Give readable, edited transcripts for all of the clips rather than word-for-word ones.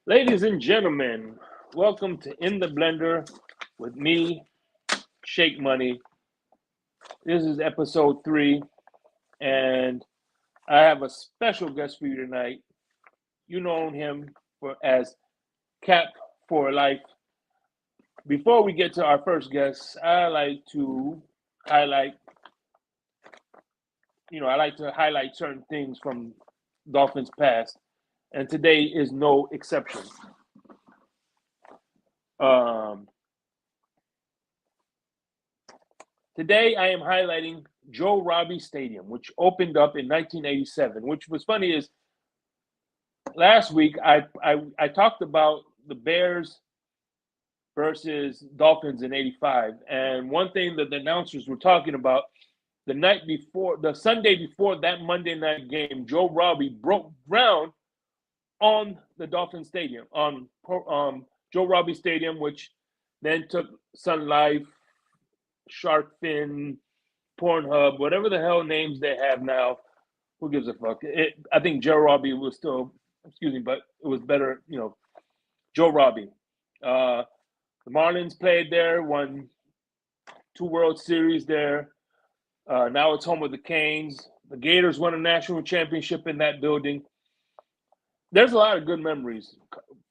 Ladies and gentlemen, welcome to In the Blender with me, Shake Money. This is episode 3, and I have a special guest for you tonight. You know him as Cap for Life. Before we get to our first guest, I like to highlight, certain things from Dolphins past, and today is no exception. Um, Today, I am highlighting Joe Robbie Stadium, which opened up in 1987. Which was funny is last week I talked about the Bears versus Dolphins in '85, and one thing that the announcers were talking about the Sunday before that Monday night game, Joe Robbie broke ground on the Dolphin Stadium on Joe Robbie Stadium, which then took Sun Life, Shark Fin, Pornhub, whatever the hell names they have now. Who gives a fuck? I think Joe Robbie was still, excuse me, but it was better, Joe Robbie. The Marlins played there, won 2 World Series there. Now it's home of the Canes. The Gators won a national championship in that building. There's a lot of good memories.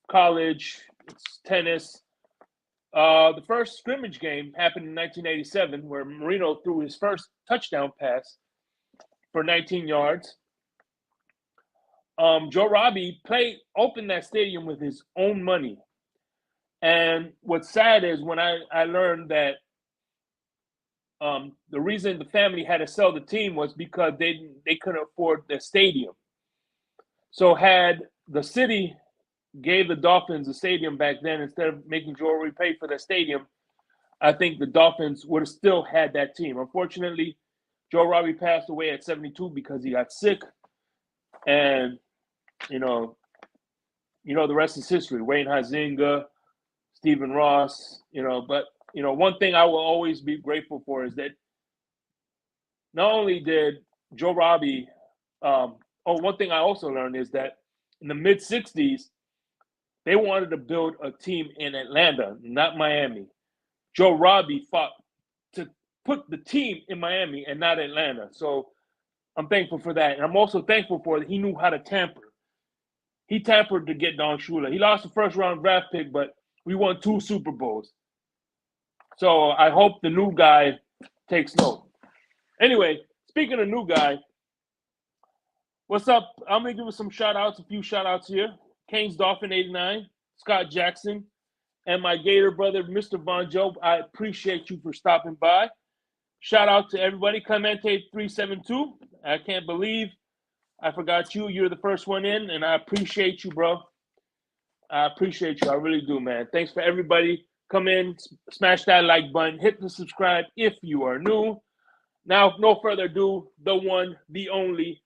College, it's tennis. The first scrimmage game happened in 1987, where Marino threw his first touchdown pass for 19 yards. Joe Robbie opened that stadium with his own money. And what's sad is when I learned that the reason the family had to sell the team was because they couldn't afford the stadium. So had the city gave the Dolphins a stadium back then instead of making Joe Robbie pay for the stadium, I think the Dolphins would have still had that team. Unfortunately, Joe Robbie passed away at 72 because he got sick, and the rest is history. Wayne Huizenga, Stephen Ross, but one thing I will always be grateful for is that not only did Joe Robbie, one thing I also learned is that in the mid '60s, they wanted to build a team in Atlanta, not Miami. Joe Robbie fought to put the team in Miami and not Atlanta. So I'm thankful for that. And I'm also thankful for that he knew how to tamper. He tampered to get Don Shula. He lost the first round draft pick, but we won 2 Super Bowls. So I hope the new guy takes note. Anyway, speaking of new guy, what's up? I'm going to give us a few shout outs here. Canes Dolphin 89, Scott Jackson, and my Gator brother, Mr. Von Job. I appreciate you for stopping by. Shout out to everybody. Clemente 372. I can't believe I forgot you. You're the first one in, and I appreciate you, bro. I appreciate you. I really do, man. Thanks for everybody. Come in, smash that like button, hit the subscribe if you are new. Now, no further ado, the one, the only,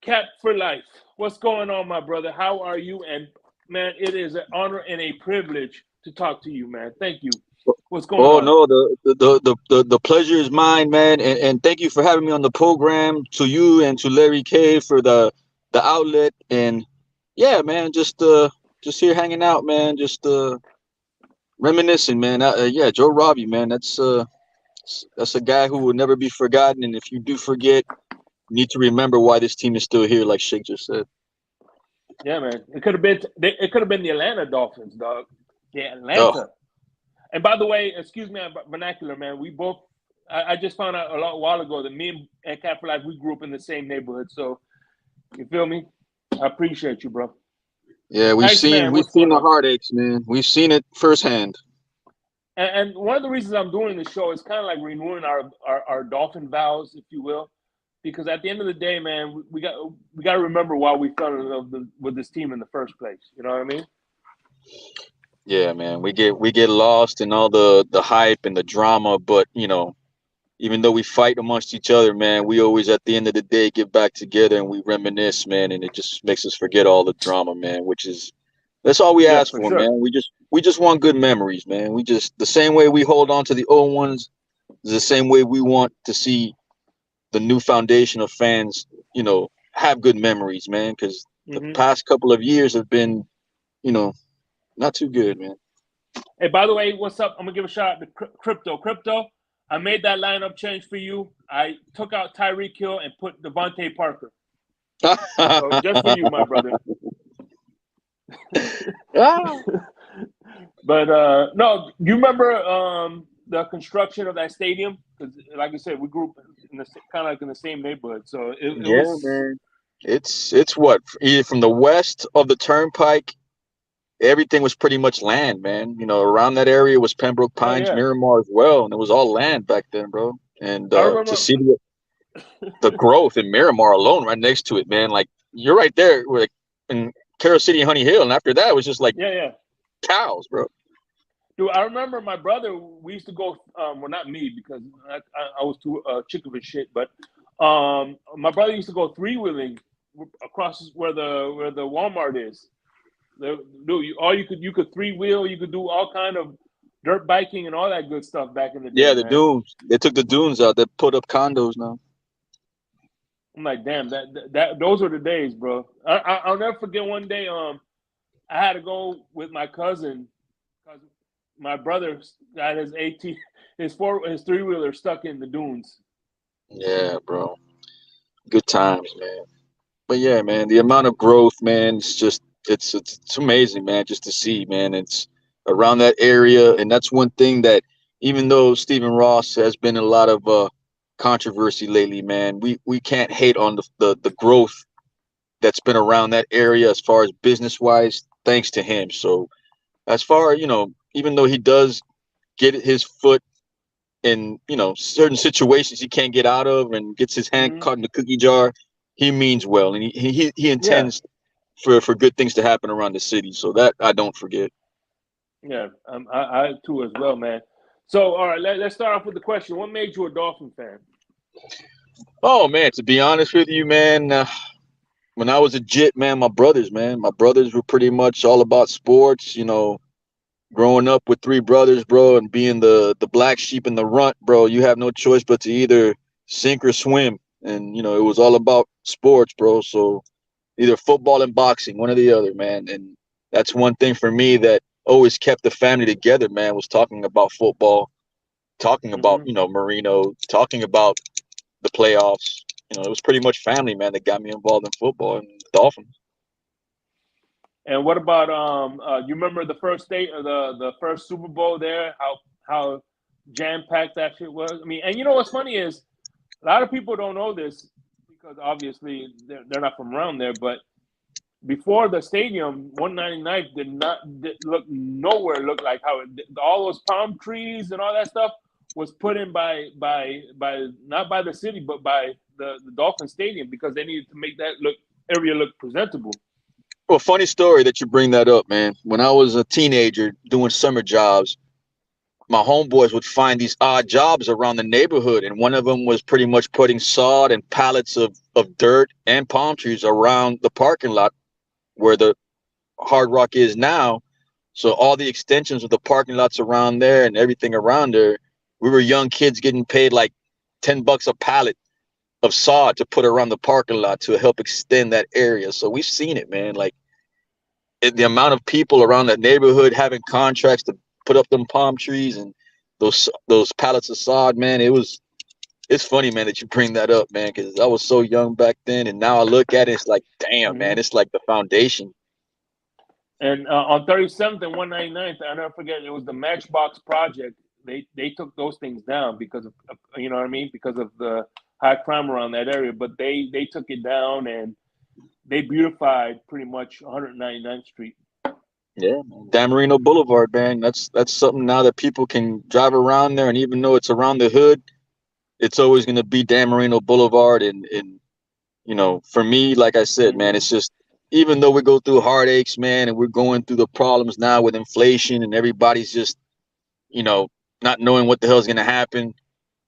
Cap for Life. What's going on, my brother? How are you? And man, it is an honor and a privilege to talk to you, man. Thank you. What's going Oh on? no, the pleasure is mine, man, and thank you for having me on the program. To you and to Larry K for the outlet, and yeah, man, just here hanging out, man, just reminiscing, man. Yeah, Joe Robbie, man, that's a guy who will never be forgotten, and if you do forget, you need to remember why this team is still here, like Shake just said. Yeah, man. It could have been the Atlanta Dolphins, dog. Yeah, Oh, Atlanta. And by the way, excuse me, vernacular, man. We both. I just found out a while ago that me and Cat for Life we grew up in the same neighborhood. So you feel me? I appreciate you, bro. yeah, Iceman, we've what's seen going the on? heartaches, man. We've seen it firsthand. And one of the reasons I'm doing this show is kind of like renewing our Dolphin vows, if you will, because at the end of the day, man, we got to remember why we fell in love with this team in the first place. You know what I mean? Yeah, man, we get lost in all the hype and the drama, but even though we fight amongst each other, man, we always at the end of the day get back together and we reminisce, man, and it just makes us forget all the drama, man, which is that's all we Yeah, ask for for, sure. man. We just want good memories, man. We just the same way we hold on to the old ones is the same way we want to see the new foundation of fans, have good memories, man, because the Hmm. past couple of years have been not too good, man. Hey, by the way, what's up? I'm gonna give a shout out to Crypto. Crypto, I made that lineup change for you. I took out Tyreek Hill and put Devontae Parker. So just for you, my brother. But no, you remember the construction of that stadium? Because, like I said, we grew up in the kind of like in the same neighborhood. So it Yeah, was. man. It's what, either from the west of the turnpike, everything was pretty much land, man. Around that area was Pembroke Oh Pines, yeah, Miramar as well, and it was all land back then, bro. And I to remember. see the growth in Miramar alone, right next to it, man, like you're right there, like in Carroll City and Honey Hill, and after that it was just like Yeah, yeah. cows, bro. Dude, I remember my brother. We used to go. Well, not me because I was too chick of a shit. But my brother used to go three wheeling across where the Walmart is. Dude, you could three wheel. You could do all kind of dirt biking and all that good stuff back in the day, Yeah, the man. dunes. They took the dunes out. They put up condos now. I'm like, damn, that those were the days, bro. I'll never forget one day. I had to go with my cousin because my brother got his his three wheeler stuck in the dunes. Yeah, bro. Good times, man. But yeah, man, the amount of growth, man, it's just it's amazing, man, just to see, man. It's around that area, and that's one thing that even though Stephen Ross has been in a lot of controversy lately, man, we can't hate on the growth that's been around that area as far as business wise, thanks to him. So as far, even though he does get his foot in, certain situations he can't get out of and gets his hand Hmm. caught in the cookie jar, he means well, and he Yeah, intends for good things to happen around the city. So that I don't forget. yeah, I too as well, man. So, all right, let's start off with the question: what made you a Dolphin fan? Oh man, to be honest with you, man, when I was a jit, man, my brothers were pretty much all about sports. Growing up with three brothers, bro, and being the black sheep in the runt, bro, you have no choice but to either sink or swim. And it was all about sports, bro. So either football and boxing, one or the other, man. And that's one thing for me that always kept the family together, man, was talking about football, talking about, Hmm. Marino, talking about the playoffs. It was pretty much family, man, that got me involved in football and the Dolphins. And what about you remember the first state or the first Super Bowl there? How jam packed that shit was. I mean, and you know what's funny is a lot of people don't know this because obviously they're not from around there. But before the stadium, 199th did look nowhere look like how all those palm trees and all that stuff was put in by not by the city but by the Dolphin Stadium because they needed to make that area look presentable. Well, funny story that you bring that up, man. When I was a teenager doing summer jobs, my homeboys would find these odd jobs around the neighborhood, and one of them was pretty much putting sod and pallets of dirt and palm trees around the parking lot where the Hard Rock is now. So all the extensions of the parking lots around there and everything around there, we were young kids getting paid like $10 a pallet of sod to put around the parking lot to help extend that area. So we've seen it, man. Like the amount of people around that neighborhood having contracts to put up them palm trees and those pallets of sod, man. It's funny, man, that you bring that up, man, because I was so young back then, and now I look at it, it's like, damn, Mm-hmm. man, it's like the foundation. And on 37th and 199th, I never forget, it was the Matchbox Project. They took those things down because of you know what I mean, because of the high crime around that area. But they took it down and they beautified pretty much 199th Street. Yeah, man. Dan Marino Boulevard, man. That's something now that people can drive around there, and even though it's around the hood, it's always gonna be Dan Marino Boulevard. And for me, like I said, man, Mm-hmm. it's just even though we go through heartaches, man, and we're going through the problems now with inflation, and everybody's just you know not knowing what the hell's gonna happen.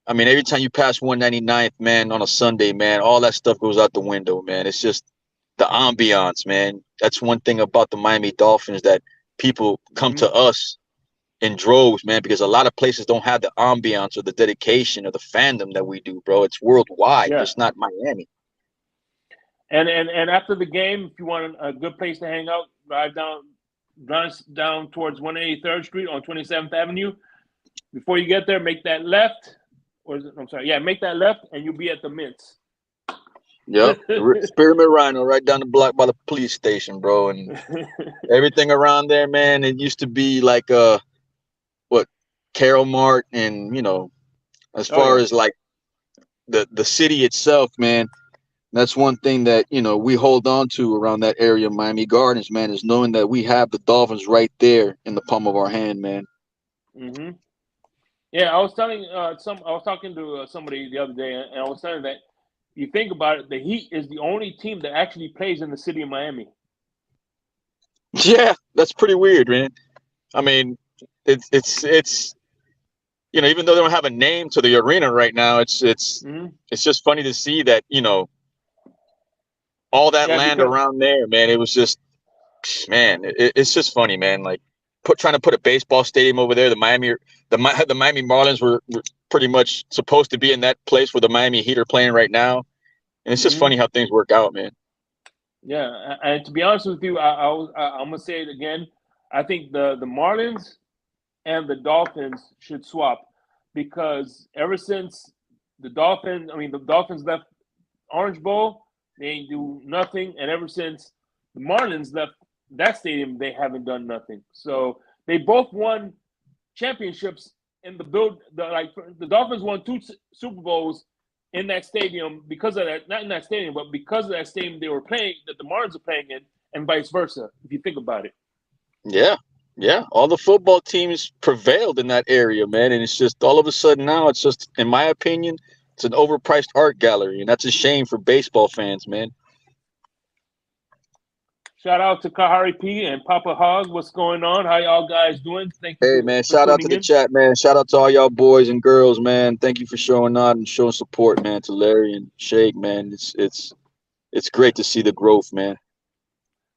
I mean, every time you pass 199th, man, on a Sunday, man, all that stuff goes out the window, man. It's just the ambiance, man. That's one thing about the Miami Dolphins that people come Mm-hmm. to us in droves, man, because a lot of places don't have the ambiance or the dedication or the fandom that we do, bro. It's worldwide, Yeah. just not Miami. And after the game, if you want a good place to hang out, drive down drives down towards 183rd Street on 27th Avenue. Before you get there, make that left. Make that left, and you'll be at the Mints. Yep, Spearmint Rhino, right down the block by the police station, bro, and everything around there, man. It used to be like Carol Mart, and as far as like the city itself, man. That's one thing that we hold on to around that area of Miami Gardens, man, is knowing that we have the Dolphins right there in the palm of our hand, man. Mm-hmm. Yeah, I was talking to somebody the other day, and I was saying that you think about it, the Heat is the only team that actually plays in the city of Miami. Yeah, that's pretty weird, man. I mean, it's even though they don't have a name to the arena right now, it's just funny to see that all that land around there, man. It was just, man, it's just funny, man. Like trying to put a baseball stadium over there. The Miami Marlins were pretty much supposed to be in that place where the Miami Heat are playing right now, and it's just funny how things work out, man. Yeah, and to be honest with you, I'm gonna say it again. I think the Marlins and the Dolphins should swap, because ever since the Dolphins left Orange Bowl, they ain't do nothing, and ever since the Marlins left that stadium, they haven't done nothing. So they both won championships in the Dolphins won 2 Super Bowls in that stadium because of that, not in that stadium, but because of that stadium they were playing, that the Marlins are playing in, and vice versa, if you think about it. Yeah. All the football teams prevailed in that area, man. And it's just all of a sudden now, it's just, in my opinion, it's an overpriced art gallery. And that's a shame for baseball fans, man. Shout out to Kahari P and Papa Hog. What's going on? How y'all guys doing? Thank you. Hey, man, shout out to the chat, man. Shout out to all y'all boys and girls, man. Thank you for showing out and showing support, man, to Larry and Shake, man. It's great to see the growth, man.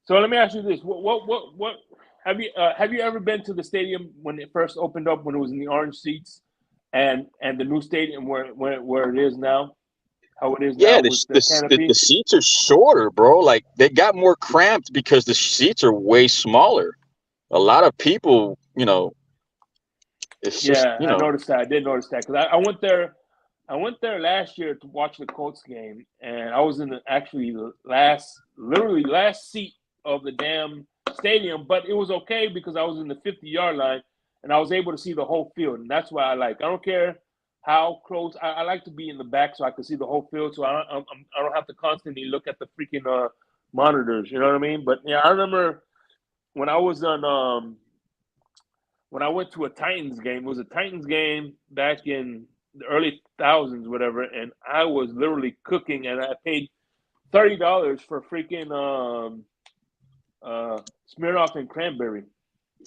So let me ask you this: what have you ever been to the stadium when it first opened up, when it was in the orange seats, and the new stadium where it is now? How it is now? Yeah, the seats are shorter, bro. Like, they got more cramped because the seats are way smaller. A lot of people, it's just, I noticed that. I did notice that, because I went there. I went there last year to watch the Colts game, and I was in the last seat of the damn stadium, but it was okay because I was in the 50-yard line, and I was able to see the whole field, and that's what I like. I don't care how close. I like to be in the back so I can see the whole field, so I don't have to constantly look at the freaking monitors. You know what I mean? But yeah, I remember when I was on when I went to a Titans game. It was a Titans game back in the early thousands, whatever, and I was literally cooking, and I paid $30 for freaking Smirnoff and cranberry.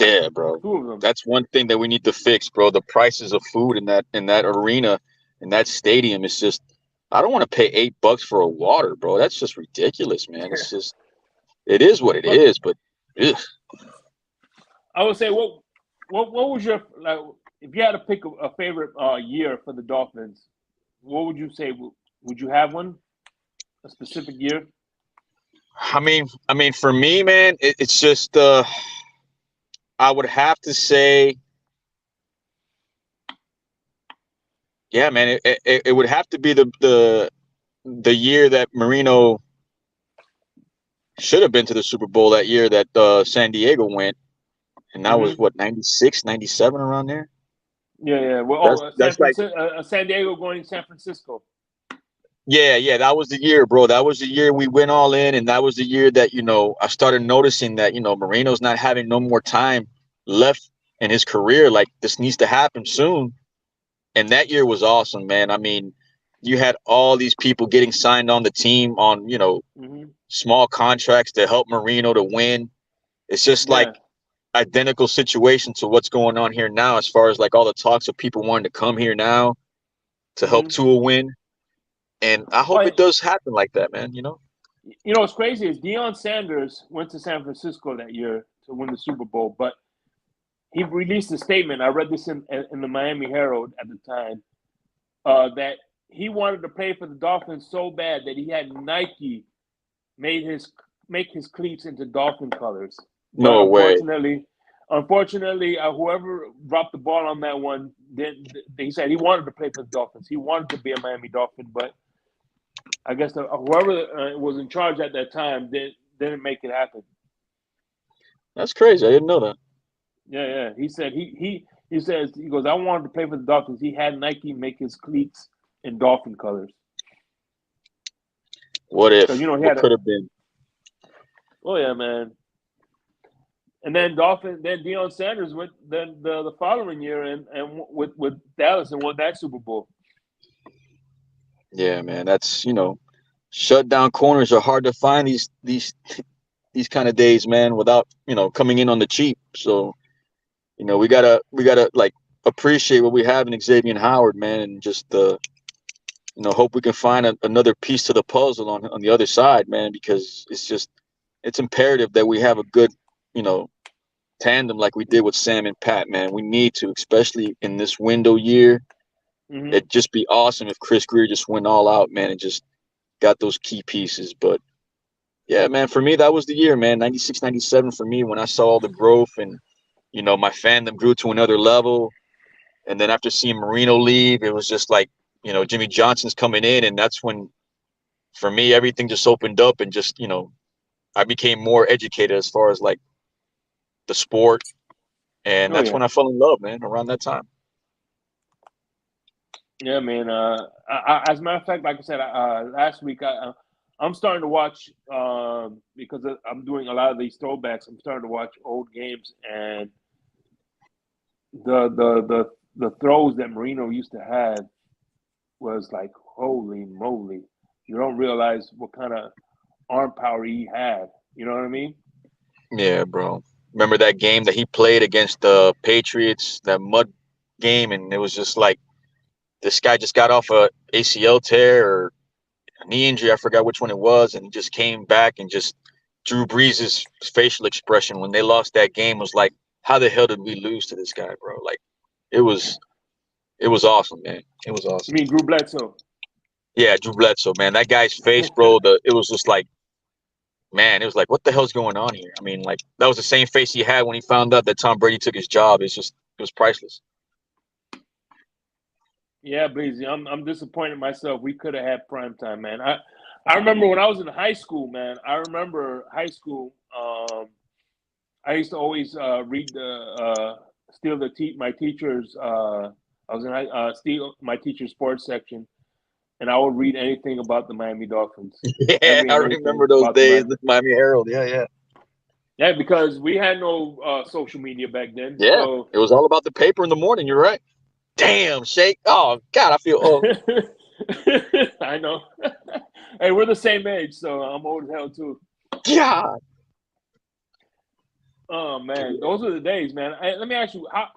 Yeah, bro. 2 of them. That's one thing that we need to fix, bro. The prices of food in that arena, in that stadium, is just, I don't want to pay $8 for a water, bro. That's just ridiculous, man. It's just, it is what it is, but ugh. I would say, what was your, like, if you had to pick a favorite year for the Dolphins, what would you say? Would you have one? A specific year? I mean, for me, man, it's just, I would have to say, yeah, man, it would have to be the year that Marino should have been to the Super Bowl, that year that San Diego went, and that was what, 96, 97, around there. Yeah. Well, San Diego going to San Francisco. Yeah, that was the year, bro. That was the year we went all in, and that was the year that, I started noticing that, Marino's not having no more time left in his career. Like, this needs to happen soon. And that year was awesome, man. I mean, you had all these people getting signed on the team on, small contracts to help Marino to win. It's just like identical situation to what's going on here now, as far as like all the talks of people wanting to come here now to help Tua win. And I hope it does happen like that, man. What's crazy is Deion Sanders went to San Francisco that year to win the Super Bowl, but he released a statement. I read this in the Miami Herald at the time, that he wanted to play for the Dolphins so bad that he had Nike make his cleats into Dolphin colors. But No way. unfortunately, whoever dropped the ball on that one, then he said he wanted to play for the Dolphins. He wanted to be a Miami Dolphin, but I guess whoever was in charge at that time didn't make it happen. That's crazy. I didn't know that. Yeah. He said he says he goes, I wanted to play for the Dolphins. He had Nike make his cleats in Dolphin colors. What Because if? he What had could have been? oh yeah, man. And then Deion Sanders went then the following year and with Dallas and won that Super Bowl. Yeah, man. That's shutdown corners are hard to find these kind of days, man. Without coming in on the cheap. So we gotta like appreciate what we have in Xavier Howard, man, and just hope we can find another piece to the puzzle on the other side, man, because it's imperative that we have a good, tandem like we did with Sam and Pat, man. We need to, especially in this window year. Mm-hmm. It'd just be awesome if Chris Greer just went all out, man, and just got those key pieces. But yeah, man, for me, that was the year, man. 96, 97 for me when I saw all the growth and, my fandom grew to another level. And then after seeing Marino leave, it was just like, Jimmy Johnson's coming in. And that's when, for me, everything just opened up and just, I became more educated as far as like the sport. And Oh that's yeah. when I fell in love, man, around that time. Yeah, man. As a matter of fact, like I said last week, I'm starting to watch because I'm doing a lot of these throwbacks. I'm starting to watch old games, and the throws that Marino used to have was like, holy moly! You don't realize what kind of arm power he had. You know what I mean? Yeah, bro. Remember that game that he played against the Patriots, that mud game, and it was just like this guy just got off a ACL tear or a knee injury. I forgot which one it was, and he just came back and just Drew Brees' facial expression when they lost that game was like, "How the hell did we lose to this guy, bro?" Like, it was awesome, man. It was You awesome. mean Drew Bledsoe? Yeah, Drew Bledsoe, man. That guy's face, bro. It was just like, man, it was like, what the hell's going on here? I mean, like that was the same face he had when he found out that Tom Brady took his job. It was priceless. Yeah, Breezy, I'm disappointed myself. We could have had prime time, man. I remember when I was in high school, man. I remember high school. I used to always read steal my teacher's. I was in steal my teacher's sports section, and I would read anything about the Miami Dolphins. Yeah, Every I and anything remember those about the days. Miami. The Miami Herald. Yeah, yeah, Yeah, because we had no social media back then, yeah. so. It was all about the paper in the morning. You're right. Damn, Shake. Oh God, I feel old. I know. Hey, we're the same age, so I'm old as hell too. God. Oh man, those are the days, man. Let me ask you, all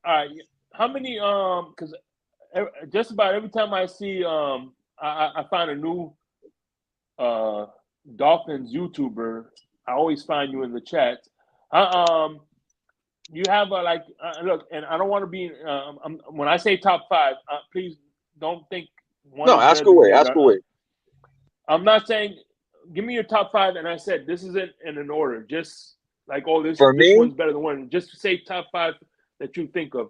right, how many because just about every time I see I find a new uh Dolphins YouTuber, I always find you in the chat. You have a like look, and I don't want to be when I say top five, please don't think one No, is better ask than away. the Ask other. away. I'm not saying give me your top five, and I said this isn't in an order. Just like For this me, one's better than one. Just say top five that you think of,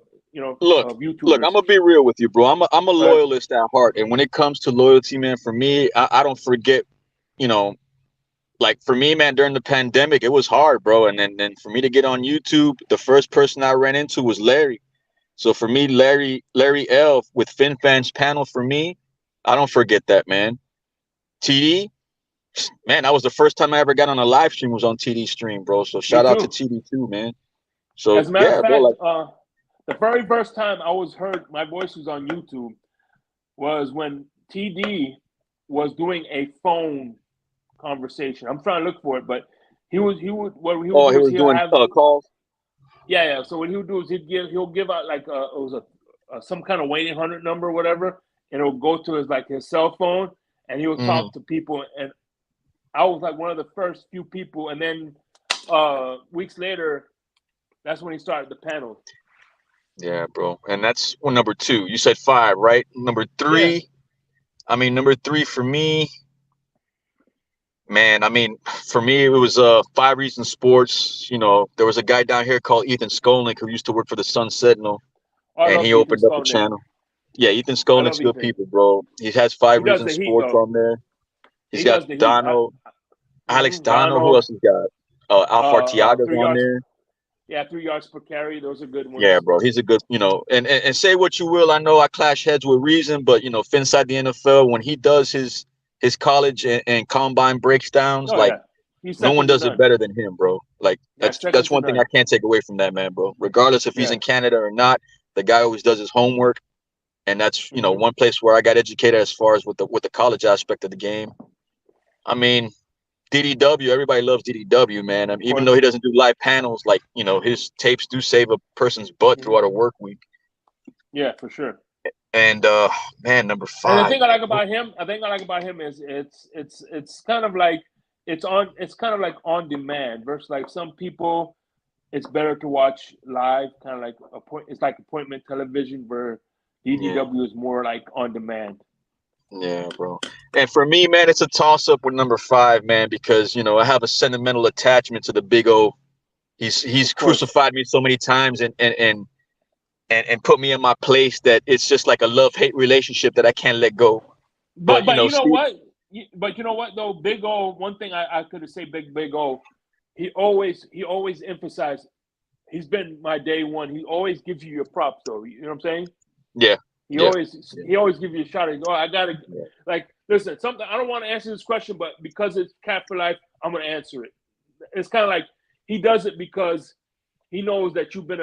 look, of look. I'm YouTubers. gonna be real with you, bro. I'm a All right. loyalist at heart, and when it comes to loyalty, man, for me, I don't forget. You know, like for me, man, during the pandemic, it was hard, bro. And then for me to get on YouTube, the first person I ran into was Larry. So for me, Larry L with FinFans panel, for me, I don't forget that, man. TD, man, that was the first time I ever got on a live stream was on TD stream, bro. So Me shout out to too. TD too, man. So As a matter of yeah, bro, fact, like the very first time I was heard, my voice was on YouTube, was when TD was doing a phone conversation. I'm trying to look for it, but he would what he would oh, do he is was he'll doing have calls. yeah. So what he would do is he'll give out like it was a some kind of 1-800 number or whatever, and it'll go to his cell phone, and he'll Mm, talk to people. And I was like one of the first few people, and then weeks later, that's when he started the panel. yeah, bro. And that's well, number two. You said five, right? Number Yeah, three. I mean, number three for me, Man, I mean, for me, it was 5 Reasons Sports. You know, there was a guy down here called Ethan Skolnick who used to work for the Sun Sentinel, Oh, I and love he Ethan opened up a Skolnick. channel. Yeah, Ethan I Skolnick's love good Ethan. people, bro. He has Five He does Reasons the Heat Sports though. on there. He's He got does the Heat. Alex Dono. Who Dono. else he's got? Alfar Tiaga's 3 on yards. there. Yeah, 3 yards per carry. Those are good Yeah, ones. bro, he's a good, and say what you will. I know I clash heads with Reason, but inside the NFL, when he does his college and combine breakdowns, Oh like yeah, he's no one second to does it none. better than him, bro. Like Yeah, that's second to one thing I none. can't take away from that man, bro. Regardless if he's Yeah. in Canada or not, the guy always does his homework, and that's Hmm. one place where I got educated as far as with the college aspect of the game. I mean, DDW, everybody loves DDW, man. I Of mean, even though course. he doesn't do live panels, like his tapes do save a person's butt Hmm. throughout a work week. Yeah, for sure. And man, number And the five, thing I man. like about him, is it's kind of like it's kind of like on demand versus like some people it's better to watch live, kind of like it's like appointment television where Yeah, DDW is more like on demand. yeah, bro. And for me, man, it's a toss up with number five, man, because I have a sentimental attachment to the Big O. He's Of course. crucified me so many times and put me in my place that it's just like a love hate relationship that I can't let go. But But you know Steve, what? But you know what though, Big O. One thing I could say, Big O. He always emphasized. He's been my day one. He always gives you your props though. You know what I'm saying? yeah, yeah, yeah, He always gives you a shot. Oh, I gotta yeah. like listen. Something I don't want to answer this question, but because it's Cat for Life, I'm gonna answer it. It's kind of like he does it because he knows that you've been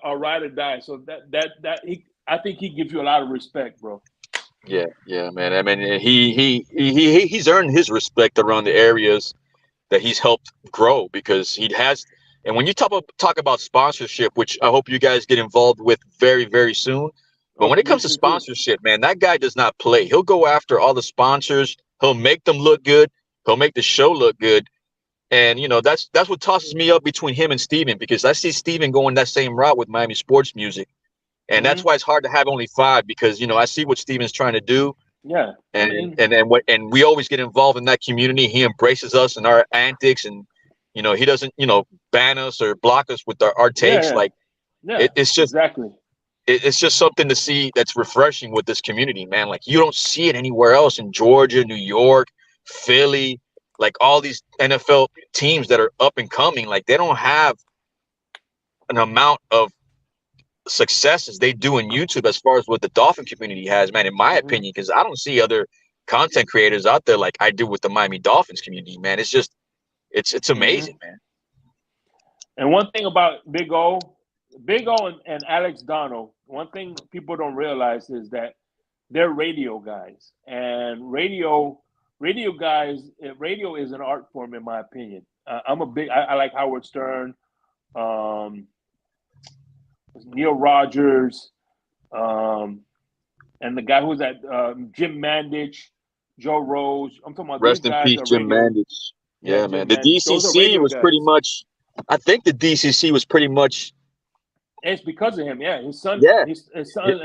a ride or die. So I think he gives you a lot of respect, bro. Yeah, yeah, man. I mean, he's earned his respect around the areas that he's helped grow because he has. And when you talk about sponsorship, which I hope you guys get involved with very, very soon. But Oh, when it me comes to too. sponsorship, man, that guy does not play. He'll go after all the sponsors. He'll make them look good. He'll make the show look good. And that's what tosses me up between him and Steven because I see Steven going that same route with Miami sports music. And that's Hmm. why it's hard to have only five because I see what Steven's trying to do Yeah, I and mean, and we always get involved in that community. He embraces us and our antics, and he doesn't ban us or block us with our yeah, takes. yeah, Like yeah, it's just exactly. it's just something to see that's refreshing with this community, man. Like you don't see it anywhere else in Georgia, New York, Philly, like all these NFL teams that are up and coming. Like they don't have an amount of success as they do in YouTube as far as what the Dolphin community has, man, in my Hmm. opinion, because I don't see other content creators out there like I do with the Miami Dolphins community, man. It's just it's Hmm. amazing, man. And one thing about Big O and Alex Dono, one thing people don't realize is that they're radio guys, and radio guys, radio is an art form in my opinion. I like Howard Stern, um, Neil Rogers, um, and the guy who's at Jim Mandich, Joe Rose. I'm talking about those Rest in guys peace, are Jim radio. Mandich. Yeah, Yeah, man. Jim The Mandich. Those are DCC radio was pretty guys. much I think the DCC was pretty much And it's because of him. Yeah, yeah.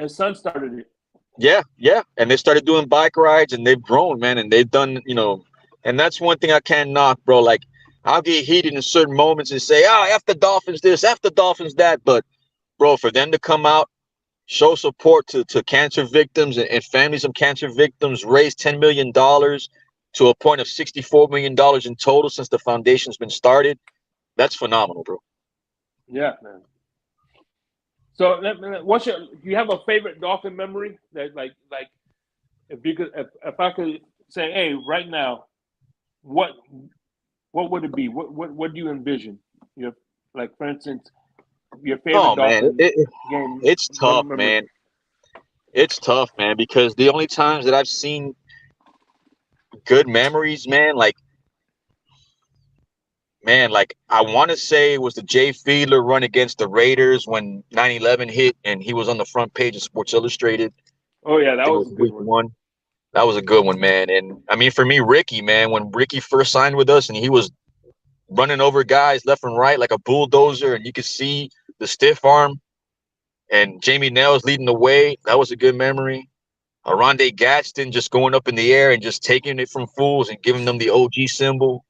his son started it. Yeah, yeah. And they started doing bike rides and they've grown, man, and they've done, and that's one thing I can't knock, bro. Like I'll get heated in certain moments and say, oh, F the Dolphins this, F the Dolphins that. But bro, for them to come out, show support to cancer victims and families of cancer victims, raise $10 million to a point of $64 million in total since the foundation's been started. That's phenomenal, bro. Yeah, man. So, what's your? Do you have a favorite Dolphin memory that, like, if I could say, hey, right now, what, what would it be? What do you envision? Your, like, for instance, your favorite Oh man, Dolphin game it's tough, memory. man. It's tough, man, because the only times that I've seen good memories, man, like I want to say it was the Jay Fiedler run against the Raiders when 9/11 hit and he was on the front page of Sports Illustrated. Oh yeah, I that think it was was a good week one. one. That was a good one, man. And I mean, for me, Ricky, man, when Ricky first signed with us and he was running over guys left and right like a bulldozer, and you could see the stiff arm and Jamie Nails leading the way. That was a good memory. Aronde Gadsden just going up in the air and just taking it from fools and giving them the OG symbol.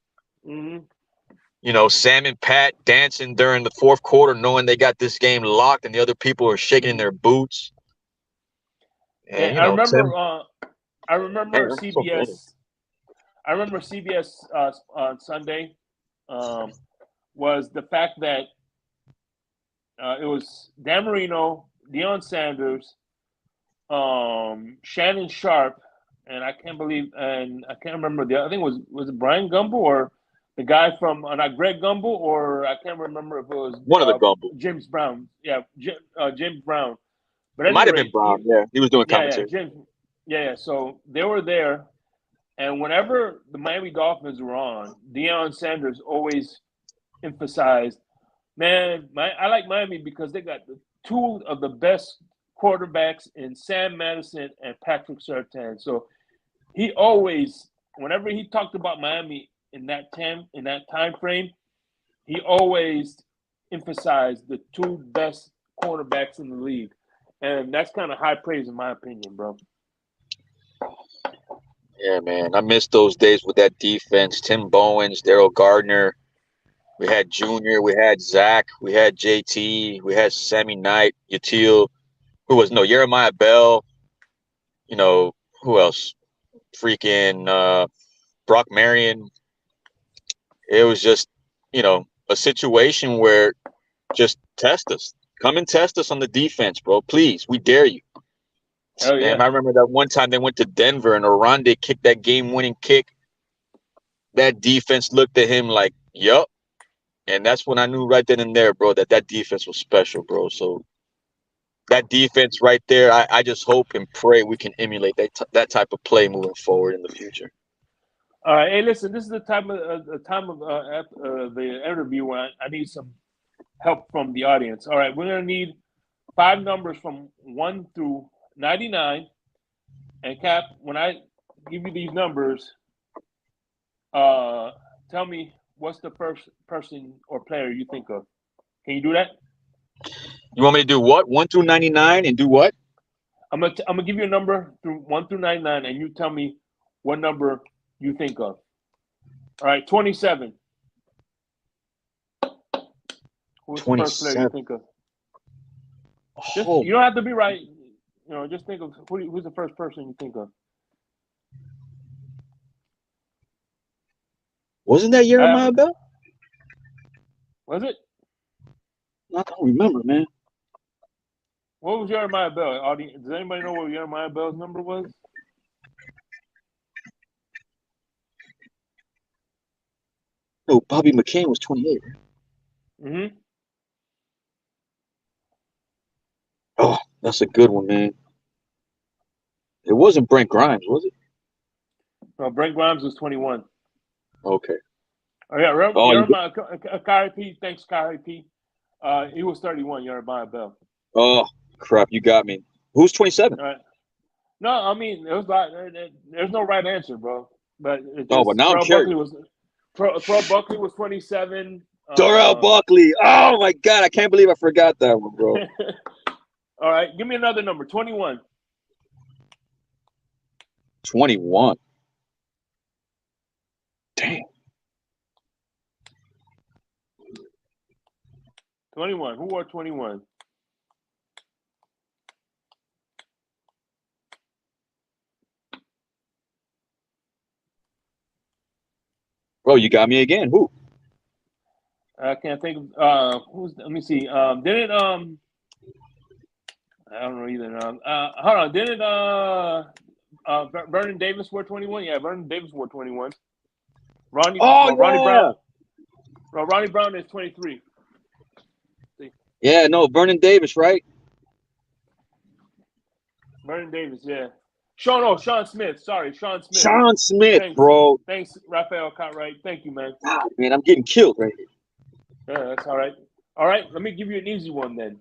Mm-hmm. You know, Sam and Pat dancing during the fourth quarter, knowing they got this game locked and the other people are shaking in their boots. And, Man, you know, Tim, I remember man, so funny. CBS. I remember CBS on Sunday was the fact that it was Dan Marino, Deion Sanders, Shannon Sharp, and I can't remember I think it was it Brian Gumble or the guy from not Greg Gumbel, or I can't remember if it was One of the Gumble. James Brown. Yeah, James Brown. But It might have been anyway, Brown. Yeah, he was doing commentary. James. Yeah. So they were there, and whenever the Miami Dolphins were on, Deion Sanders always emphasized, "Man, I like Miami because they got two of the best quarterbacks in Sam Madison and Patrick Surtain." So he always, whenever he talked about Miami in that time frame, he always emphasized the two best quarterbacks in the league, and that's kind of high praise in my opinion, bro. Yeah, man, I miss those days with that defense. Tim Bowens, Daryl Gardner. We had Junior, we had Zach, we had JT, we had Sammy Knight, Yatil, Jeremiah Bell. You know, who else? Freaking Brock Marion. It was just, a situation where just test us. Come and test us on the defense, bro. Please, we dare you. Hell yeah. And I remember that one time they went to Denver and Aronde kicked that game-winning kick. That defense looked at him like, yup. And that's when I knew right then and there, bro, that defense was special, bro. So that defense right there, I just hope and pray we can emulate that type of play moving forward in the future. All right. Hey, listen, this is the time of the interview when I need some help from the audience. All right. We're going to need 5 numbers from 1 through 99. And Cap, when I give you these numbers, tell me what's the first person or player you think of. Can you do that? You want me to do what? 1 through 99 and do what? I'm gonna give you a number through 1 through 99, and you tell me what number you think of. All right, 27. Who's the first player you think of? You don't have to be right. Just think of who's the first person you think of. Wasn't that Jeremiah Bell? Was it? I don't remember, man. What was Jeremiah Bell? Does anybody know what Jeremiah Bell's number was? No, Bobby McCain was 28, right? Mm-hmm. Oh, that's a good one, man. It wasn't Brent Grimes, was it? No, Brent Grimes was 21. Okay. Oh, yeah. Jeremiah, Kyrie P. Thanks, Kyrie P. He was 31, Jeremiah Bell. Oh, crap. You got me. Who's 27? All right. No, I mean, it was like, there's no right answer, bro. But but now I'm curious. Terrell Buckley was 27. Terrell Buckley. Oh, my God. I can't believe I forgot that one, bro. All right. Give me another number. 21. 21. Dang. 21. Who wore 21? Bro, you got me again. Who? I can't think of let me see. Didn't I don't know either. Hold on. Didn't Vernon Davis wear 21? Yeah, Vernon Davis wore 21. Ronnie Brown. Ronnie Brown is 23. Yeah, no, Vernon Davis, right? Vernon Davis, yeah. Sean Smith. Sorry, Sean Smith. Sean Smith, Thanks, bro. Thanks, Raphael Cartwright. Thank you, man. God, man, I'm getting killed right here. Yeah, that's all right. All right, let me give you an easy one then.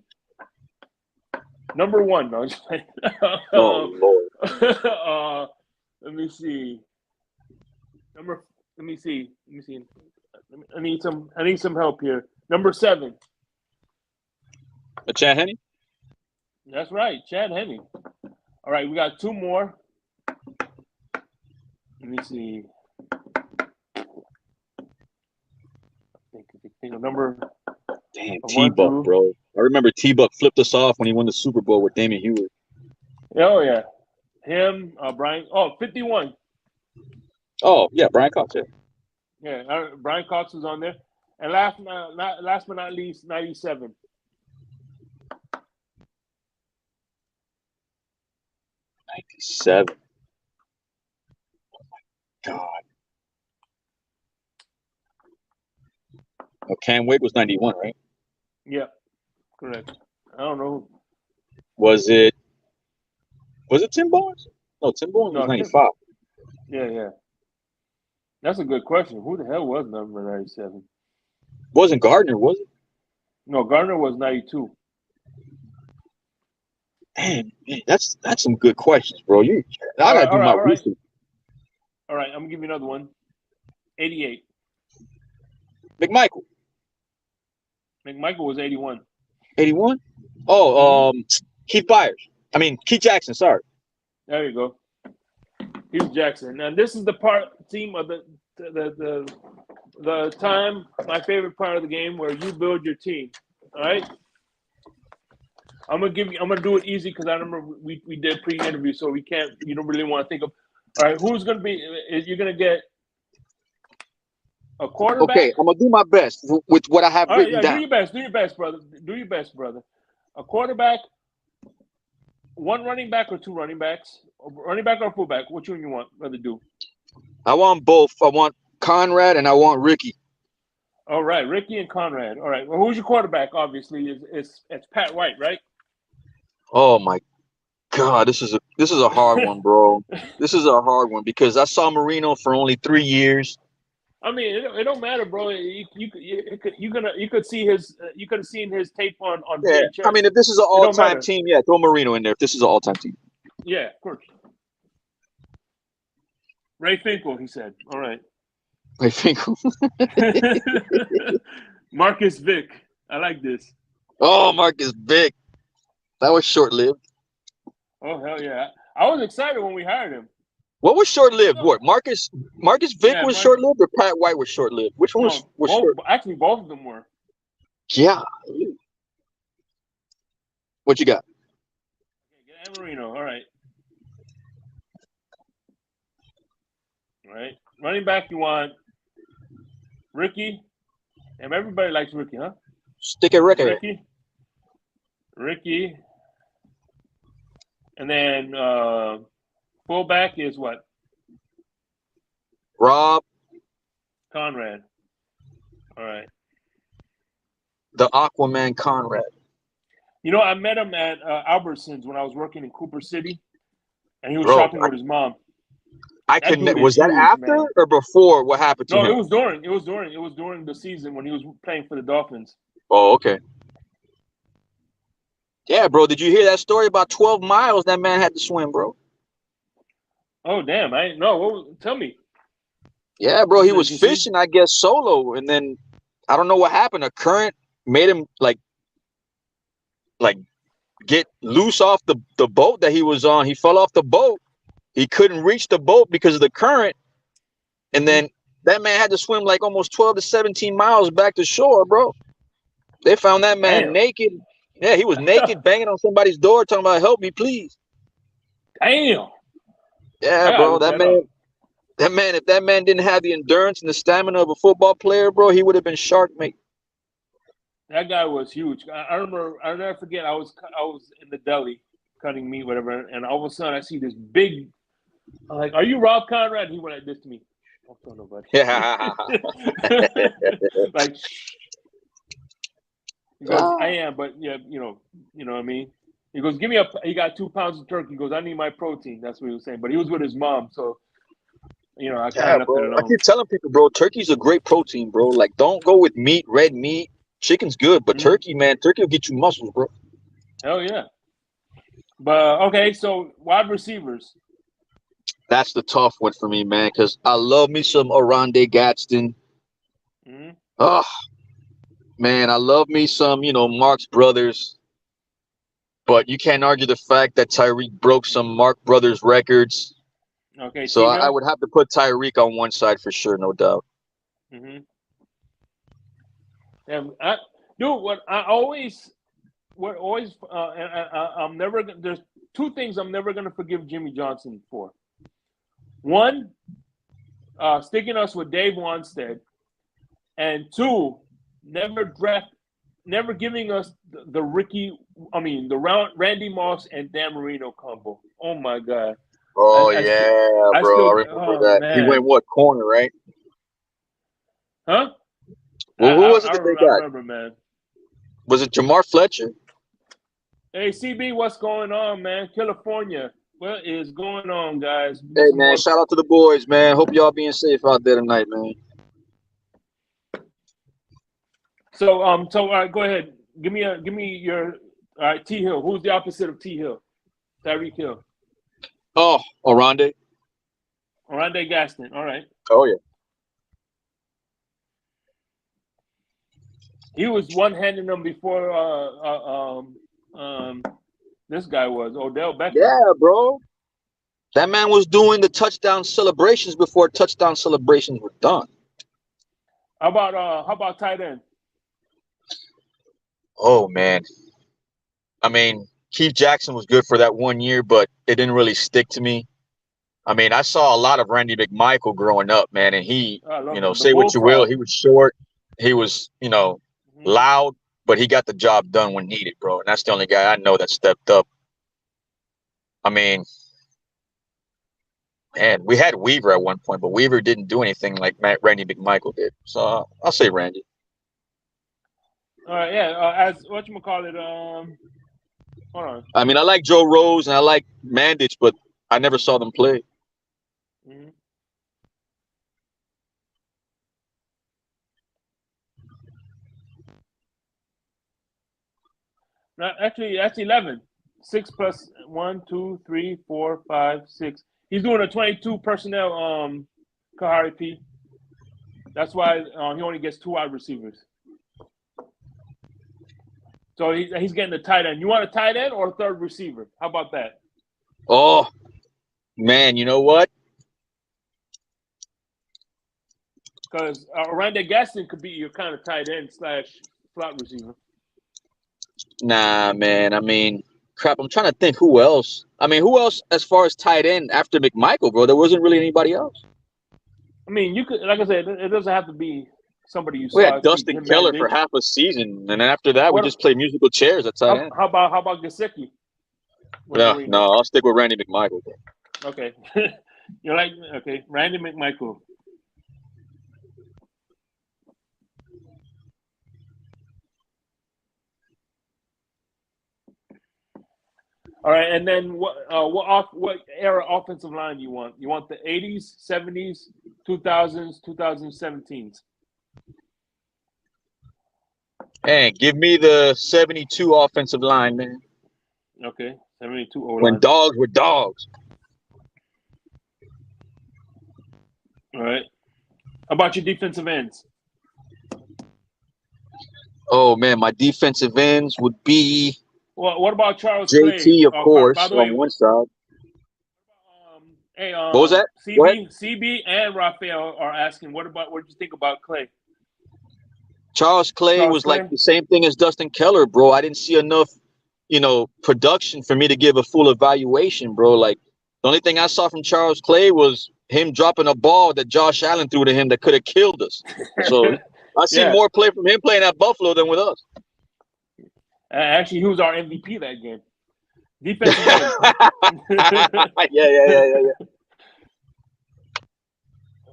Number 1. No, oh, Lord. Let me see. Let me see. I need some help here. Number 7. Chad Henne? That's right, Chad Henne. All right, we got two more. Let me see. Think of number. Damn, 1, T-Buck, 2. bro. I remember T-Buck flipped us off when he won the Super Bowl with Damian Hewett. Oh yeah, him, Brian. Oh, 51. Oh yeah, Brian Cox. Yeah. Yeah, Brian Cox was on there. And last but not least, 97. 97. God. Oh, Cam Wake was 91, right? Yeah, correct. I don't know. Was it Tim Barnes? No, Tim Barnes was 95. Yeah. That's a good question. Who the hell was number 97? Wasn't Gardner, was it? No, Gardner was 92. Man, that's some good questions, bro. I gotta do my research. All right, I'm gonna give you another one. 88. McMichael. McMichael was 81. 81? Oh, Keith Keith Jackson, sorry. There you go. Keith Jackson. And this is the team of the time, my favorite part of the game where you build your team. All right. I'm gonna do it easy because I remember we did pre-interview, so you don't really want to think of. All right, who's gonna be? You're gonna get a quarterback. Okay, I'm gonna do my best with what I have written down. Do your best. Do your best, brother. Do your best, brother. A quarterback, one running back or two running backs, running back or fullback. Which one you want, brother? Do. I want both. I want Conrad and I want Ricky. All right, Ricky and Conrad. All right. Well, who's your quarterback? Obviously, it's Pat White, right? Oh my God, this is a hard one, bro. This is a hard one because I saw Marino for only 3 years. I mean, it don't matter, bro. You could see you could have seen his tape on Yeah, VHS. I mean, if this is an all-time team, yeah, throw Marino in there. If this is an all-time team, yeah, of course. Ray Finkel, he said. All right. Ray Finkel. Marcus Vick. I like this. Oh, Marcus Vick. That was short-lived. Oh hell yeah! I was excited when we hired him. What was short-lived? What Marcus Vick was short-lived, or Pat White was short-lived? Which one was short? Actually, both of them were. Yeah. What you got? Get Marino. All right. All right. Running back, you want Ricky, and everybody likes Ricky, huh? Stick it, Ricky. Ricky. And then fullback is what? Rob. Conrad. All right. The Aquaman Conrad. You know, I met him at Albertsons when I was working in Cooper City, and he was shopping with his mom. Was that after or before what happened to him? No, it was during. It was during the season when he was playing for the Dolphins. Oh, okay. Yeah, bro. Did you hear that story about 12 miles that man had to swim, bro? Oh, damn. I didn't know. Tell me. Yeah, bro. He was fishing, I guess, solo. And then I don't know what happened. A current made him like get loose off the boat that he was on. He fell off the boat. He couldn't reach the boat because of the current. And then that man had to swim like almost 12 to 17 miles back to shore, bro. They found that man naked. Yeah, he was naked, banging on somebody's door, talking about "Help me, please." Damn. Yeah, bro. That man. If that man didn't have the endurance and the stamina of a football player, bro, he would have been shark mate. That guy was huge. I remember. I'll never forget. I was in the deli cutting meat, whatever, and all of a sudden I see this big. I'm like, "Are you Rob Conrad?" He went like this to me. Don't tell nobody. Yeah. Like. He goes, I am, but yeah, you know what I mean? He goes, he got 2 pounds of turkey. He goes, I need my protein. That's what he was saying. But he was with his mom, so, I kind of left it alone. I keep telling people, bro, turkey's a great protein, bro. Like, don't go with meat, red meat. Chicken's good, but turkey, man, turkey will get you muscles, bro. Hell yeah. But, okay, so wide receivers. That's the tough one for me, man, because I love me some Oronde Gadsden. Oh, man, I love me some, Mark's brothers. but you can't argue the fact that Tyreek broke some Mark Brothers records. Okay, So T I Hill. would have to put Tyreek on one side for sure, no doubt. Mm-hmm. And dude, I'm never. There's two things I'm never gonna forgive Jimmy Johnson for. One, sticking us with Dave Wanstead, and two, never giving us the Randy Moss and Dan Marino combo. Oh my God. Oh I still, yeah, I bro, I still, remember oh that. He man, went what corner, right? huh? Well, who was it that they I got? remember, man. Was it Jamar Fletcher? Hey, CB, what's going on, man? California, what is going on, guys? We Hey get some man, more. shout out to the boys, man. Hope y'all being safe out there tonight, man. So, all right, go ahead. Give me your, all right, T Hill. Who's the opposite of T Hill? Tyreek Hill. Oh, Oronde. Orlando Gaston. All right. Oh yeah. He was one-handing them before this guy was Odell Beckham. Yeah, bro. That man was doing the touchdown celebrations before touchdown celebrations were done. How about tight end? Oh man. I mean, Keith Jackson was good for that 1 year, but it didn't really stick to me. I mean, I saw a lot of Randy McMichael growing up, man, and he, I love him. The say what you will, bullfrog. he was short, he was, Mm-hmm. loud, but he got the job done when needed, bro. And that's the only guy I know that stepped up. I mean, man, we had Weaver at one point, but Weaver didn't do anything like Randy McMichael did. So I'll say Randy. All right, yeah. As whatchamacallit, hold on. I mean, I like Joe Rose and I like Mandich, but I never saw them play. Mm-hmm. No, actually, that's 11. 6 plus 1, 2, 3, 4, 5, 6. He's doing a 22 personnel Kahari P. That's why he only gets 2 wide receivers. So he's getting the tight end. You want a tight end or a third receiver? How about that? Oh, man, you know what? Because Orlando Gaston could be your kind of tight end / slot receiver. Nah, man. I mean, crap. I'm trying to think who else. I mean, who else as far as tight end after McMichael, bro? There wasn't really anybody else. I mean, you could, like I said, it doesn't have to be somebody you We saw. had Dustin Keller for half a season, and then after that, we just played musical chairs at tight end. How about Gesicki? No, I'll stick with Randy McMichael. Bro. Okay, you're like Randy McMichael. All right, and then what era offensive line you want? You want the 80s, 70s, 2000s, 2017s? Hey, give me the 72 offensive line, man. Okay, 72 O-line. When dogs were dogs. All right. How about your defensive ends? Oh, man, my defensive ends would be Well, what about Charles JT, Clay? of course, by the way, on one side. Hey, what was that? CB and Raphael are asking, what did you think about Clay? Charles Clay was like the same thing as Dustin Keller, bro. I didn't see enough, production for me to give a full evaluation, bro. Like, the only thing I saw from Charles Clay was him dropping a ball that Josh Allen threw to him that could have killed us. So I see more play from him playing at Buffalo than with us. Actually, he was our MVP that game. Defensive ends. Yeah.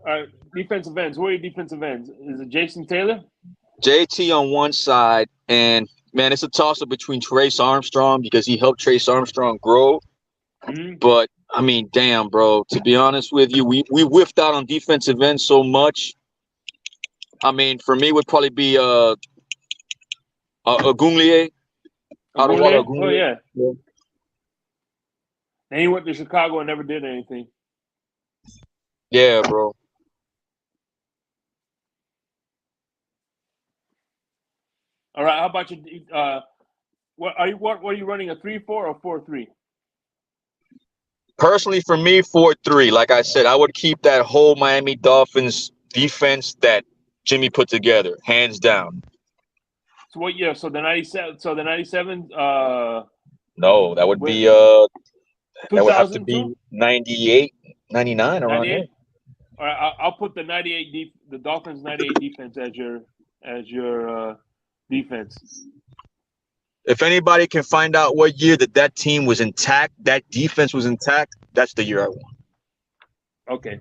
All right, defensive ends. Who are your defensive ends? Is it Jason Taylor? JT on one side, and man, it's a toss-up between Trace Armstrong because he helped Trace Armstrong grow. Mm-hmm. But I mean, damn, bro. To be honest with you, we whiffed out on defensive end so much. I mean, for me, would probably be Agunglier. Oh yeah. And he went to Chicago and never did anything. Yeah, bro. All right. How about your What are you running, a 3-4 or 4-3? Personally, for me, 4-3. Like I said, I would keep that whole Miami Dolphins defense that Jimmy put together, hands down. So what year? So the 97. So the 97. No, that would With be that would have to 2002, be 98, 99 around there. 98. All right, I'll put the 98 the Dolphins 98 defense as your defense. If anybody can find out what year that team was intact, that defense was intact, that's the year I want. Okay.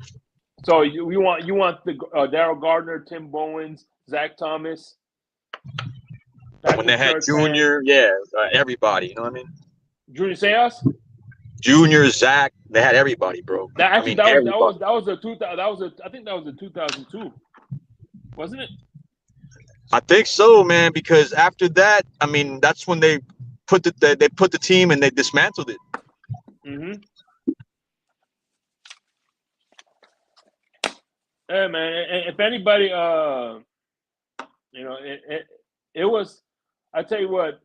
So you want the Darryl Gardner, Tim Bowens, Zach Thomas. When they had Junior, everybody, you know what I mean? Junior Seas? Junior, Zach, they had everybody, bro. I think that was a 2002, wasn't it? I think so, man. Because after that, I mean, that's when they put the team and they dismantled it. Mm-hmm. Yeah, man. If anybody, it was. I tell you what,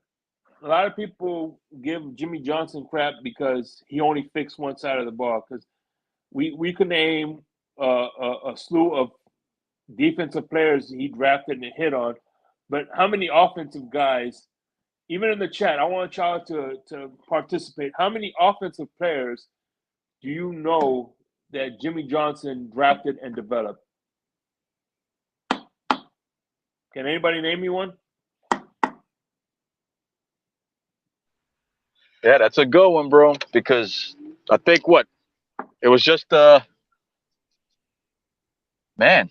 a lot of people give Jimmy Johnson crap because he only fixed one side of the ball. Because we could name a slew of defensive players he drafted and hit on, but how many offensive guys? Even in the chat, I want y'all to participate. How many offensive players do you know that Jimmy Johnson drafted and developed? Can anybody name me one? Yeah, that's a good one, bro. Because I think it was just man.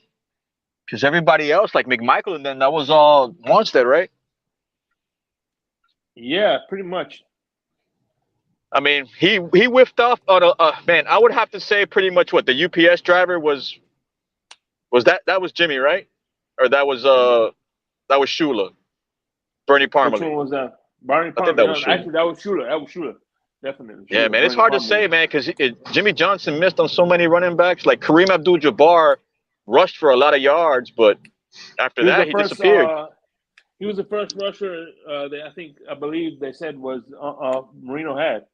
Because everybody else, like McMichael, and then that was all Wanstead, right? Yeah, pretty much. I mean, he whiffed off on man. I would have to say pretty much what the UPS driver was that was Jimmy, right? Or that was Shula, Bernie Parmalee. Which one was that? Bernie Parmalee. I think that was Shula. Actually, that was Shula. That was Shula. Definitely. Yeah, Shula. man, it's Bernie hard Parmalee. to say, man, because Jimmy Johnson missed on so many running backs. Like Kareem Abdul-Jabbar rushed for a lot of yards, but after that, he disappeared. He was the first rusher that I believe they said was Marino had.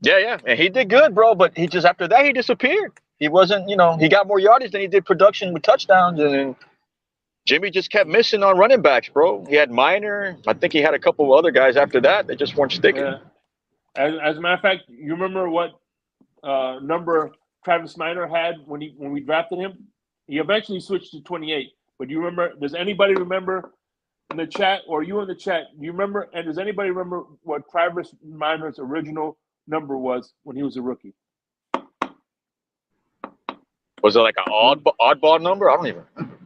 Yeah, and he did good, bro. But he just after that he disappeared. He wasn't, he got more yardage than he did production with touchdowns, and then Jimmy just kept missing on running backs, bro. He had Minor. I think he had a couple of other guys after that. They just weren't sticking. Yeah. As a matter of fact, you remember what number Travis Minor had when we drafted him? He eventually switched to 28. But do you remember? Does anybody remember in the chat, or you in the chat? Do you remember? And does anybody remember what Travis Minor's original number was when he was a rookie? Was it like an oddball number? I don't even remember.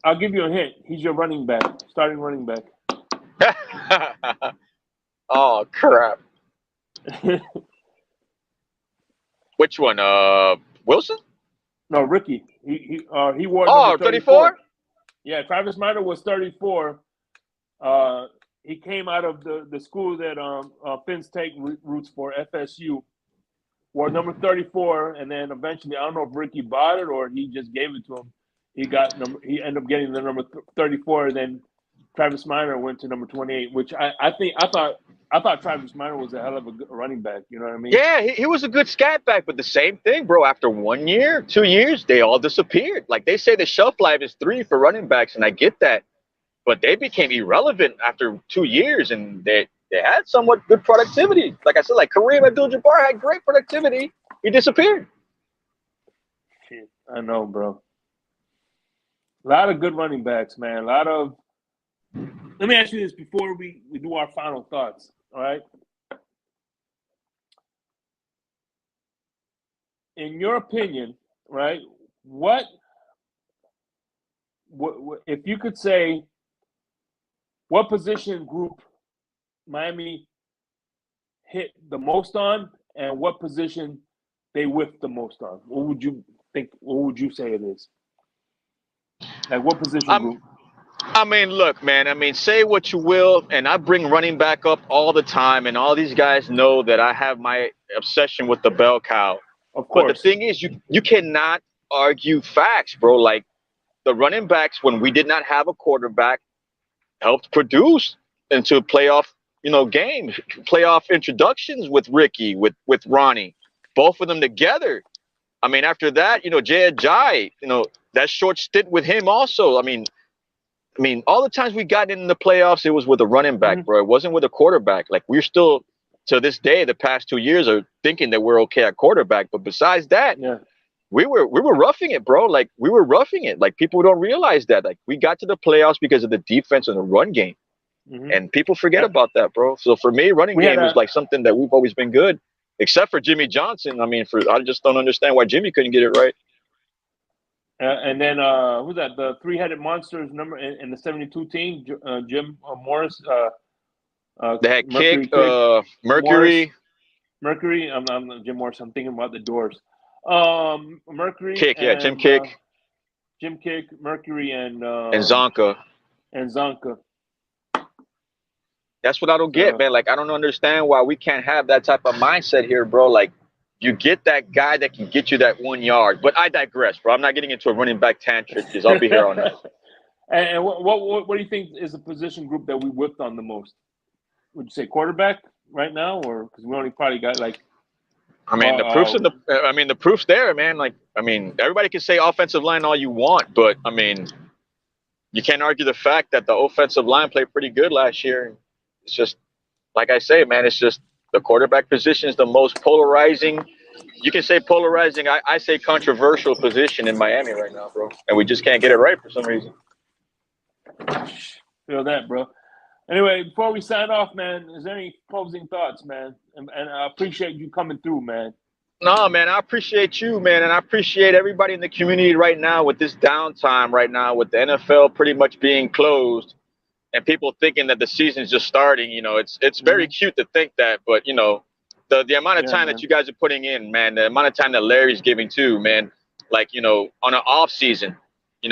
I'll give you a hint. He's your running back, starting running back. Oh crap! Which one? Wilson? No, Ricky. He wore number 34. Yeah, Travis Minor was 34. He came out of the school that Phin-Addict roots for, FSU. Wore number 34, and then eventually, I don't know if Ricky bought it or he just gave it to him. He ended up getting the number 34, and then Travis Minor went to number 28, which I thought Travis Minor was a hell of a good running back. You know what I mean? Yeah, he was a good scat back, but the same thing, bro. After 1 year, 2 years, they all disappeared. Like they say, the shelf life is 3 for running backs, and I get that, but they became irrelevant after 2 years, and they had somewhat good productivity. Like I said, like Kareem Abdul-Jabbar had great productivity. He disappeared. Shit, I know, bro. A lot of good running backs, man. Let me ask you this before we do our final thoughts, all right? In your opinion, right, what if you could say what position group Miami hit the most on and what position they whiffed the most on? What would you think? What would you say it is? Like what position group? I mean, look, man. I mean, say what you will, and I bring running back up all the time, and all these guys know that I have my obsession with the bell cow. Of course. But the thing is, you cannot argue facts, bro. Like the running backs, when we did not have a quarterback, helped produce into playoff games, playoff introductions with Ricky, with Ronnie, both of them together. I mean, after that, Jay Ajayi, that short stint with him also. I mean, all the times we got in the playoffs, it was with a running back, bro. It wasn't with a quarterback. Like, we're still, to this day, the past 2 years, are thinking that we're okay at quarterback. But besides that, we were roughing it, bro. Like, we were roughing it. Like, people don't realize that. Like, we got to the playoffs because of the defense and the run game. And people forget about that, bro. So for me, running game is like something that we've always been good, except for Jimmy Johnson. I mean, I just don't understand why Jimmy couldn't get it right. And then who's that? The three-headed monsters number in the 72 team, Jim Morris. They had Mercury. Mercury. I'm Jim Morris. I'm thinking about the Doors. Mercury. Kick, Jim Kick. Jim Kick, Mercury, and Zonka. And Zonka. That's what I don't get, man. Like, I don't understand why we can't have that type of mindset here, bro. Like, you get that guy that can get you that 1 yard. But I digress, bro. I'm not getting into a running back tantrum because I'll be here all night. And what do you think is the position group that we whipped on the most? Would you say quarterback right now, or because we only probably got like? I mean, the proof's there, man. Like, everybody can say offensive line all you want, but you can't argue the fact that the offensive line played pretty good last year. It's just, like I say, man, it's just the quarterback position is the most polarizing. You can say polarizing. I say controversial position in Miami right now, bro. And we just can't get it right for some reason. Feel that, bro. Anyway, before we sign off, man, is there any closing thoughts, man? And I appreciate you coming through, man. No, man, I appreciate you, man. And I appreciate everybody in the community right now with this downtime right now, with the NFL pretty much being closed. And people thinking that the season's just starting, it's very cute to think that, but the amount of time that you guys are putting in, man, the amount of time that Larry's giving too, man, like, on an off season,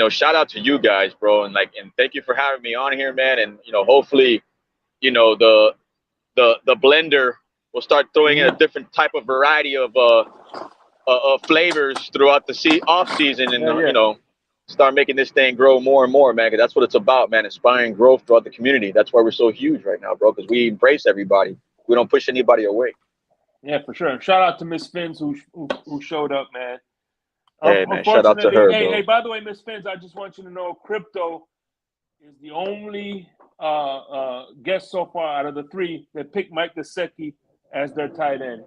shout out to you guys, bro, and thank you for having me on here, man, and hopefully, the blender will start throwing in a different type of variety of flavors throughout the off season, and start making this thing grow more and more, man. Cause that's what it's about, man. Inspiring growth throughout the community. That's why we're so huge right now, bro. Because we embrace everybody. We don't push anybody away. Yeah, for sure. Shout out to Miss Fins who showed up, man. Hey, man. Shout out to her, bro. Hey, by the way, Miss Fins, I just want you to know, Crypto is the only guest so far out of the three that picked Mike Gesicki as their tight end.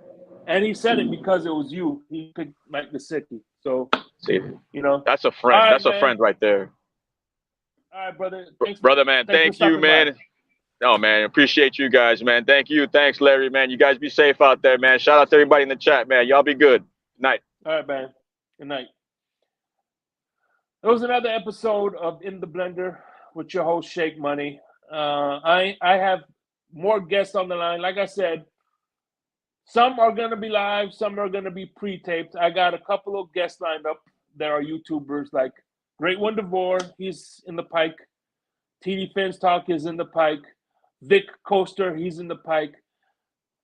And he said it because it was you. He picked Mike Gesicki. So, see, that's a friend. Right, that's a friend right there. All right, brother. Brother, man. Thank you, man. No, man. Appreciate you guys, man. Thank you. Thanks, Larry, man. You guys be safe out there, man. Shout out to everybody in the chat, man. Y'all be good. Good night. All right, man. Good night. It was another episode of In the Blender with your host, Shake Money. I have more guests on the line. Like I said, some are going to be live. Some are going to be pre-taped. I got a couple of guests lined up that are YouTubers, like Great One DeVore. He's in the pike. TD Fins Talk is in the pike. Vic Coaster, he's in the pike.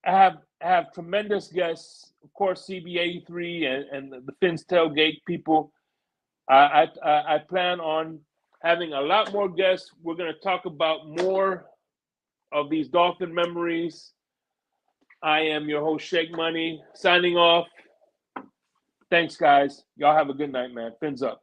I have tremendous guests. Of course, CB83 and the Fins Tailgate people. I plan on having a lot more guests. We're going to talk about more of these Dolphin memories. I am your host, Shake Money, signing off. Thanks, guys. Y'all have a good night, man. Fins up.